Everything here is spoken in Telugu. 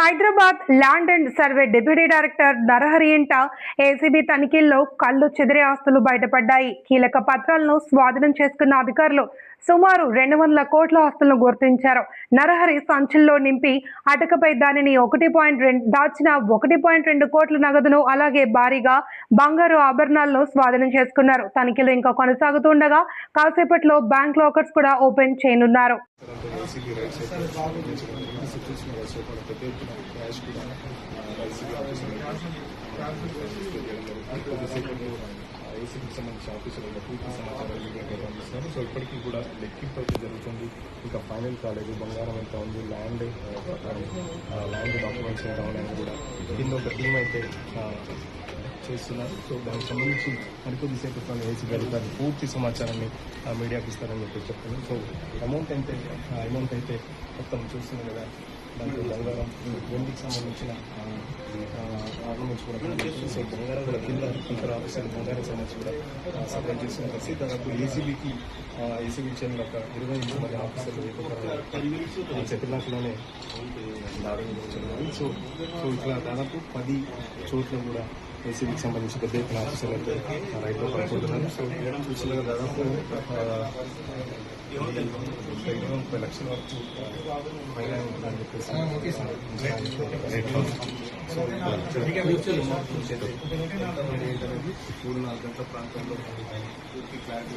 Hyderabad land and survey deputy director Narahari ఇంట ఏసీబీ తనిఖీల్లో కళ్లు చెదిరే ఆస్తులు బయటపడ్డాయి. కీలక పత్రాలను స్వాధీనం చేసుకున్న అధికారులు సుమారు 200 కోట్ల ఆస్తులను గుర్తించారు. నరహరి సంచుల్లో నింపి అటకపై దానిని దాచిన 1.2 కోట్ల నగదును అలాగే భారీగా బంగారు ఆభరణాలను స్వాధీనం చేసుకున్నారు. తనిఖీలు ఇంకా కొనసాగుతుండగా కాసేపట్లో బ్యాంక్ లాకర్స్ కూడా ఓపెన్ చేయనున్నారు. ఏసీబీకి సంబంధించిన ఆఫీసులలో పూర్తి సమాచారం మీడియాకి పంపిస్తున్నారు. సో ఇప్పటికీ కూడా లెక్కింపు అయితే జరుగుతుంది, ఇంకా ఫైనల్ కాలేదు. బంగారం ఎంత ఉంది, ల్యాండ్ డాక్యుమెంట్స్ ఎంత ఉన్నాయని కూడా కింద ఒక టీం అయితే చేస్తున్నారు. సో దానికి సంబంధించి మరికొద్దిసేపు ఏసీబీ అధికారులు పూర్తి సమాచారాన్ని మీడియాకి ఇస్తారని చెప్తున్నారు. సో అమౌంట్ అయితే మొత్తం చూస్తున్నాం కదా, దాంట్లో బంగారం, వెండికి సంబంధించిన ఆర్నమెంట్స్ కూడా కనిపిస్తుంది. సో బంగారం కూడా కింద ఇతర ఆఫీసర్లు బంగారం సంబంధించి కూడా సప్లై చేస్తున్నారు. దాదాపు ఏసీబీకి చెందిన ఒక 28 మంది ఆఫీసర్లు చెట్టిలాక్లోనే దాడి నిర్వహించున్నారు. సో ఇట్లా దాదాపు 10 చోట్ల కూడా ఏసీబీకి సంబంధించి పెద్ద ఎత్తున ఆఫీసర్లు అయితే రైట్లో పడుకుంటున్నారు. సో చూసినగా దాదాపు 30 లక్షల వరకు పైన ఉంటుందని చెప్పేసి రేట్లో. సో 3-4 గంటల ప్రాంతంలో పూర్తి క్లారిటీ